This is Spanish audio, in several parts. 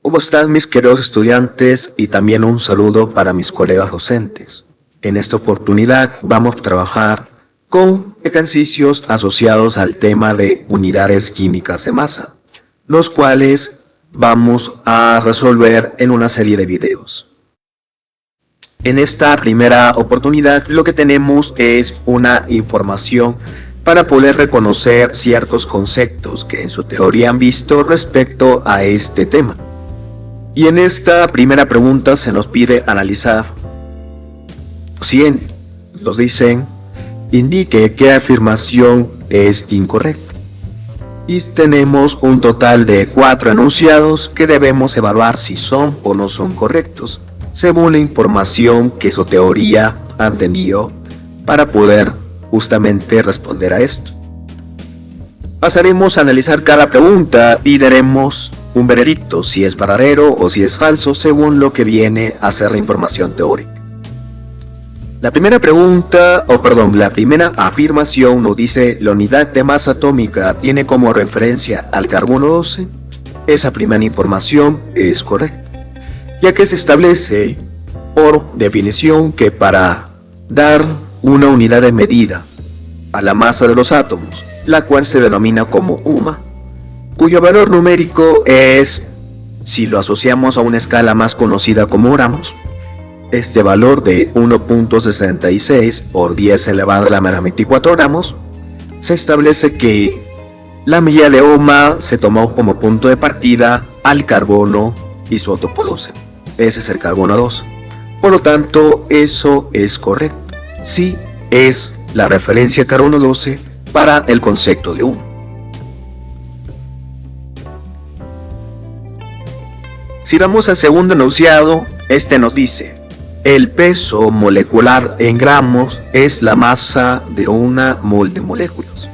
¿Cómo están mis queridos estudiantes? Y también un saludo para mis colegas docentes. En esta oportunidad vamos a trabajar con ejercicios asociados al tema de unidades químicas de masa, los cuales vamos a resolver en una serie de videos. En esta primera oportunidad lo que tenemos es una información para poder reconocer ciertos conceptos que en su teoría han visto respecto a este tema. Y en esta primera pregunta se nos pide analizar. Si nos dicen, indique qué afirmación es incorrecta. Y tenemos un total de 4 enunciados que debemos evaluar si son o no son correctos, según la información que su teoría han tenido para poder justamente responder a esto. Pasaremos a analizar cada pregunta y daremos un veredicto si es verdadero o si es falso según lo que viene a ser la información teórica. La primera afirmación nos dice la unidad de masa atómica tiene como referencia al carbono 12. Esa primera información es correcta, ya que se establece por definición que para dar una unidad de medida a la masa de los átomos, la cual se denomina como UMA, cuyo valor numérico es, si lo asociamos a una escala más conocida como gramos, este valor de 1.66 por 10 elevado a la menos 24 gramos, se establece que la medida de UMA se tomó como punto de partida al carbono isótopo 12. Ese es el carbono 12. Por lo tanto, eso es correcto. Sí, es la referencia carbono 12 para el concepto de UMA. Si vamos al segundo enunciado, este nos dice: el peso molecular en gramos es la masa de una mol de moléculas.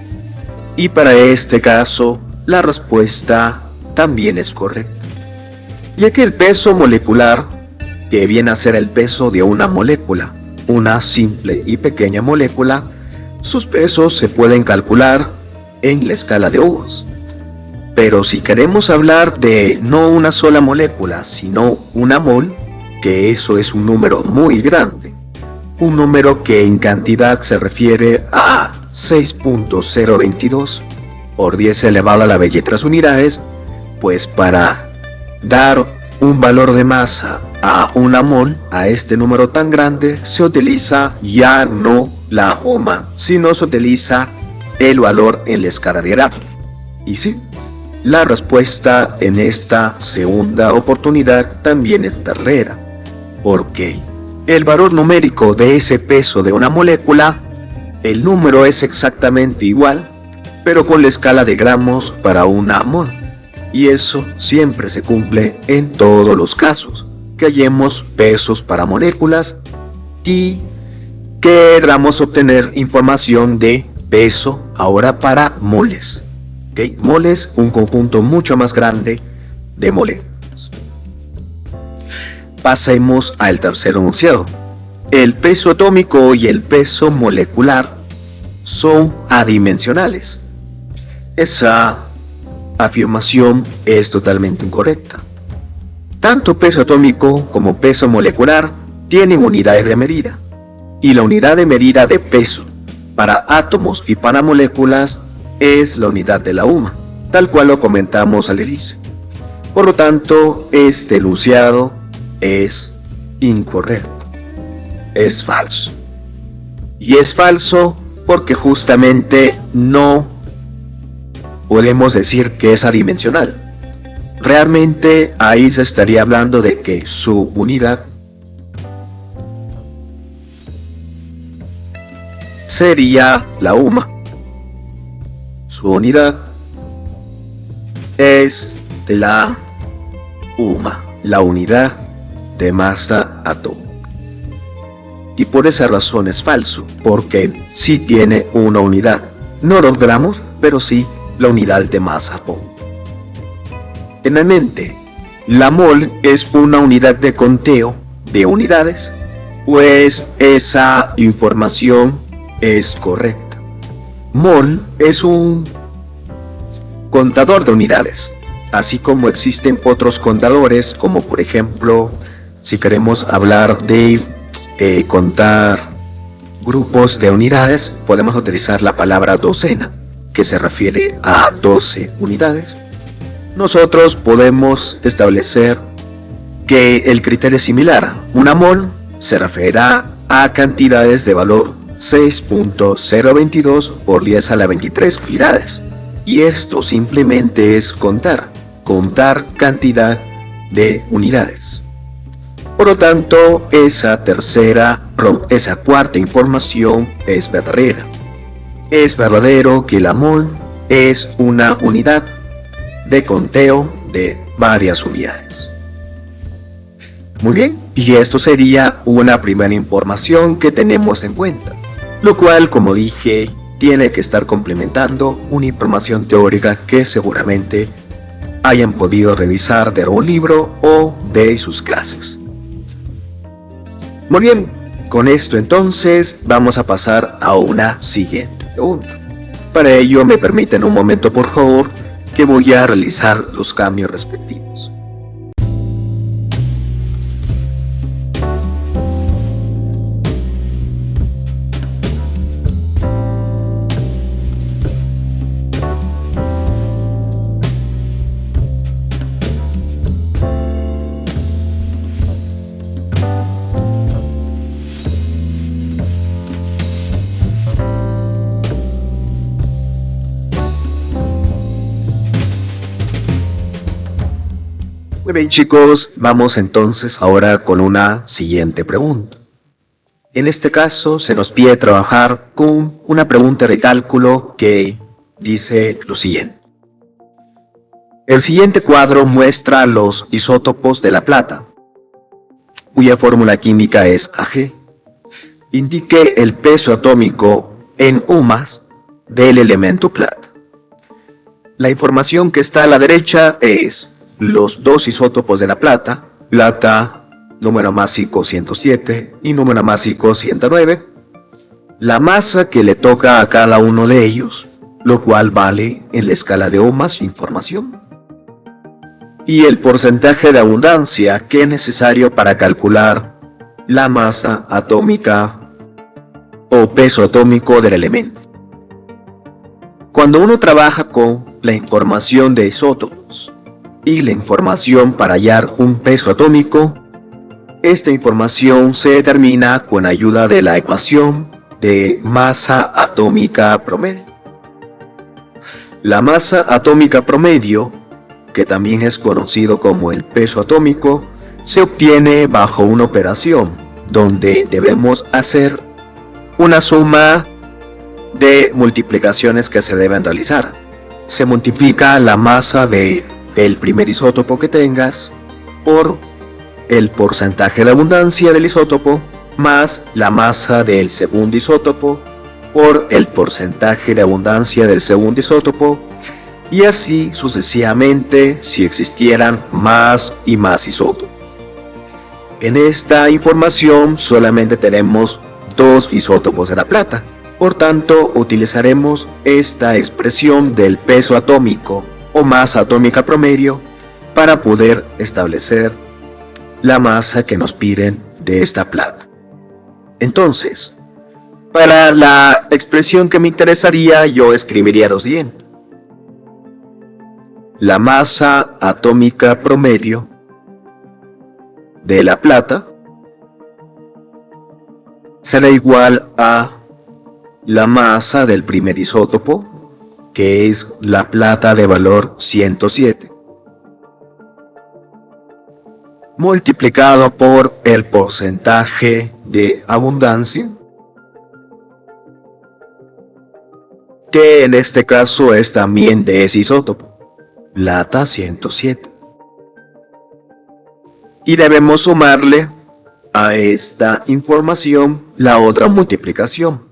Y para este caso, la respuesta también es correcta, ya que el peso molecular, que viene a ser el peso de una molécula, una simple y pequeña molécula, sus pesos se pueden calcular en la escala de ohms. Pero si queremos hablar de no una sola molécula, sino una mol, que eso es un número muy grande, un número que en cantidad se refiere a 6.022 por 10 elevado a la 23 unidades, pues para dar un valor de masa a una mol, a este número tan grande, se utiliza ya no la UMA, sino se utiliza el valor en la escala de gramos. Y sí, la respuesta en esta segunda oportunidad también es verdadera, porque el valor numérico de ese peso de una molécula, el número es exactamente igual, pero con la escala de gramos para una mol. Y eso siempre se cumple en todos los casos que hallemos pesos para moléculas y queramos obtener información de peso ahora para moles. ¿Okay? Moles, un conjunto mucho más grande de moléculas. Pasemos al tercer enunciado. El peso atómico y el peso molecular son adimensionales. Esa afirmación es totalmente incorrecta. Tanto peso atómico como peso molecular tienen unidades de medida, y la unidad de medida de peso para átomos y para moléculas es la unidad de la UMA, tal cual lo comentamos al inicio. Por lo tanto, este enunciado es incorrecto, es falso. Y es falso porque justamente no podemos decir que es adimensional. Realmente ahí se estaría hablando de que su unidad sería la UMA. Su unidad es la UMA, la unidad de masa atómica. Y por esa razón es falso, porque sí tiene una unidad, no los gramos, pero sí la unidad de masa atómica. Finalmente, la mol es una unidad de conteo de unidades, pues esa información es correcta. Mol es un contador de unidades, así como existen otros contadores, como por ejemplo, si queremos hablar de contar grupos de unidades, podemos utilizar la palabra docena, que se refiere a 12 unidades. Nosotros podemos establecer que el criterio es similar. Una mol se referirá a cantidades de valor 6.022 por 10 a la 23 unidades. Y esto simplemente es contar cantidad de unidades. Por lo tanto, esa cuarta información es verdadera. Es verdadero que la mol es una unidad de conteo de varias unidades. Muy bien, y esto sería una primera información que tenemos en cuenta, lo cual, como dije, tiene que estar complementando una información teórica que seguramente hayan podido revisar de algún libro o de sus clases. Muy bien, con esto entonces vamos a pasar a una siguiente pregunta. Para ello me permiten un momento por favor que voy a realizar los cambios respectivos. Muy bien chicos, vamos entonces ahora con una siguiente pregunta. En este caso se nos pide trabajar con una pregunta de cálculo que dice lo siguiente. El siguiente cuadro muestra los isótopos de la plata, cuya fórmula química es Ag. Indique el peso atómico en UMAS del elemento plata. La información que está a la derecha es los dos isótopos de la plata, número másico 107 y número másico 109, la masa que le toca a cada uno de ellos, lo cual vale en la escala de ohmas su información, y el porcentaje de abundancia que es necesario para calcular la masa atómica o peso atómico del elemento. Cuando uno trabaja con la información de isótopos y la información para hallar un peso atómico, esta información se determina con ayuda de la ecuación de masa atómica promedio. La masa atómica promedio, que también es conocido como el peso atómico, se obtiene bajo una operación donde debemos hacer una suma de multiplicaciones que se deben realizar. Se multiplica la masa del primer isótopo que tengas por el porcentaje de abundancia del isótopo más la masa del segundo isótopo por el porcentaje de abundancia del segundo isótopo, y así sucesivamente si existieran más y más isótopos. En esta información solamente tenemos dos isótopos de la plata, por tanto utilizaremos esta expresión del peso atómico o masa atómica promedio para poder establecer la masa que nos piden de esta plata. Entonces, para la expresión que me interesaría, yo escribiría lo siguiente. La masa atómica promedio de la plata será igual a la masa del primer isótopo, que es la plata de valor 107, multiplicado por el porcentaje de abundancia, que en este caso es también de ese isótopo, plata 107. Y debemos sumarle a esta información la otra multiplicación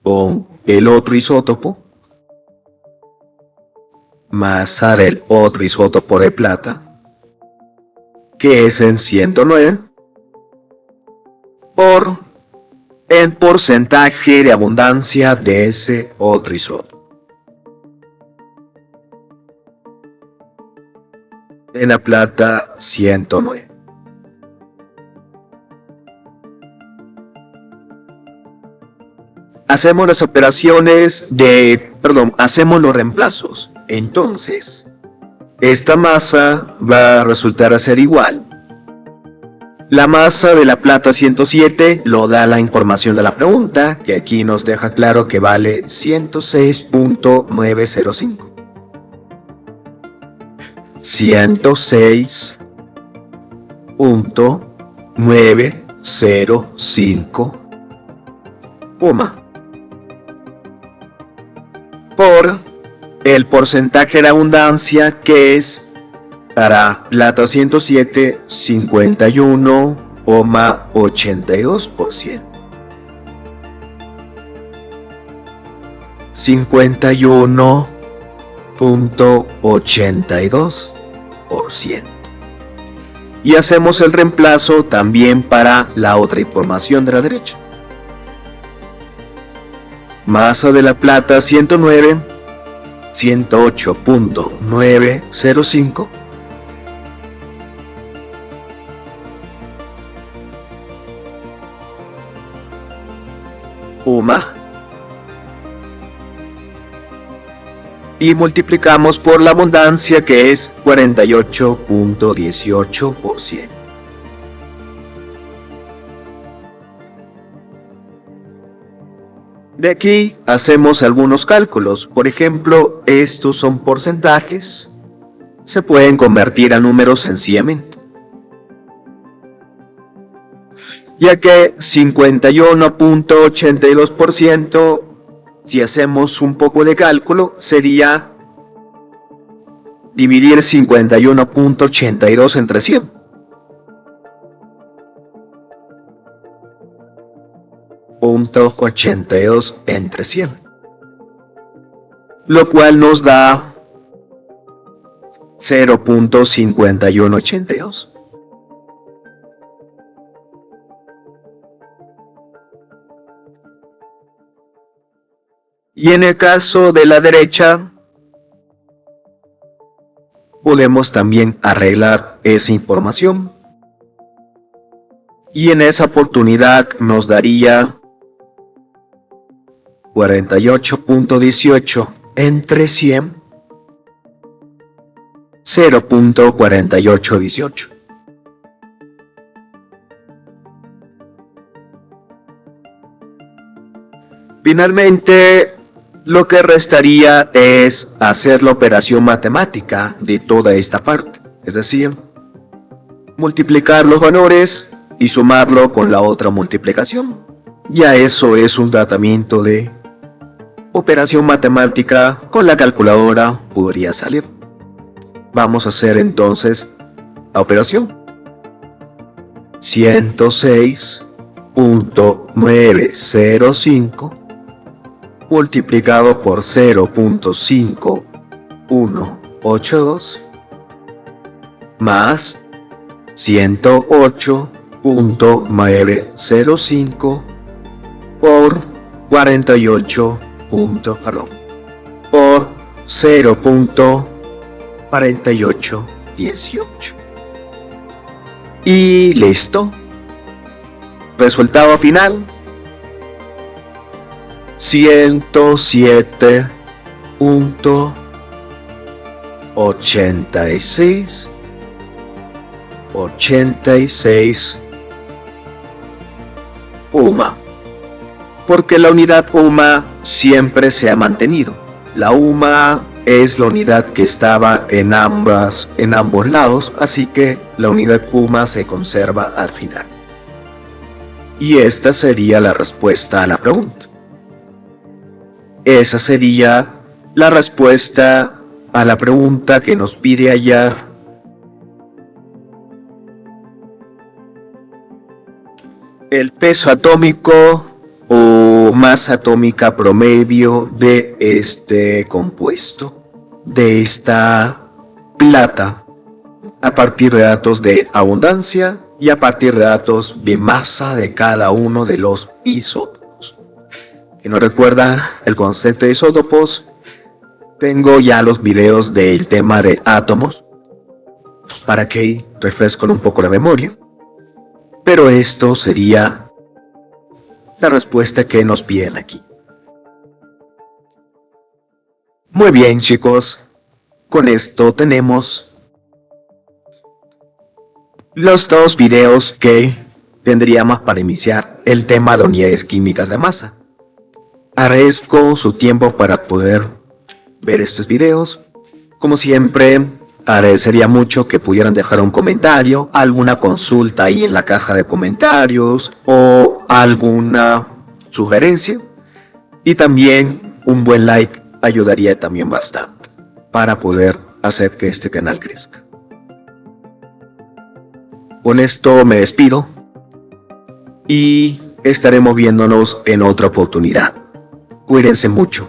con el otro isótopo, masa del otro isótopo de plata, que es en 109, por el porcentaje de abundancia de ese otro isótopo. de la plata 109. Hacemos las operaciones hacemos los reemplazos. Entonces, esta masa va a resultar a ser igual. La masa de la plata 107 lo da la información de la pregunta, que aquí nos deja claro que vale 106.905. 106.905 por el porcentaje de abundancia, que es para plata 107 51,82%. 51,82%. Y hacemos el reemplazo también para la otra información de la derecha. Masa de la plata 109, 108.905. Y multiplicamos por la abundancia, que es 48.18%. De aquí hacemos algunos cálculos. Por ejemplo, estos son porcentajes. Se pueden convertir a números sencillamente, ya que 51.82%, si hacemos un poco de cálculo, sería dividir 51.82 entre 100. .82 entre 100, lo cual nos da 0.5182. Y en el caso de la derecha, podemos también arreglar esa información. Y en esa oportunidad nos daría 48.18 entre 100, 0.4818. Finalmente, lo que restaría es hacer la operación matemática de toda esta parte, es decir, multiplicar los valores y sumarlo con la otra multiplicación. Ya eso es un tratamiento de operación matemática. Con la calculadora podría salir. Vamos a hacer entonces la operación. 106.905 multiplicado por 0.5182 más 108.905 por 48 por 0.4818. Y listo. Resultado final: 107.86 UMA. Porque la unidad UMA siempre se ha mantenido. La UMA es la unidad que estaba en ambos lados, así que la unidad UMA se conserva al final. Y esta sería la respuesta a la pregunta. Esa sería la respuesta a la pregunta que nos pide allá el peso atómico o masa atómica promedio de este compuesto, de esta plata, a partir de datos de abundancia y a partir de datos de masa de cada uno de los isótopos. Si no recuerda el concepto de isótopos, tengo ya los videos del tema de átomos. para que refresquen un poco la memoria. Pero esto sería la respuesta que nos piden aquí. Muy bien, chicos. Con esto tenemos los dos videos que tendríamos para iniciar el tema de unidades químicas de masa. Agradezco su tiempo para poder ver estos videos. Como siempre, agradecería mucho que pudieran dejar un comentario, alguna consulta ahí en la caja de comentarios o alguna sugerencia. Y también un buen like ayudaría también bastante para poder hacer que este canal crezca. Con esto me despido y estaremos viéndonos en otra oportunidad. Cuídense mucho.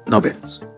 Nos vemos.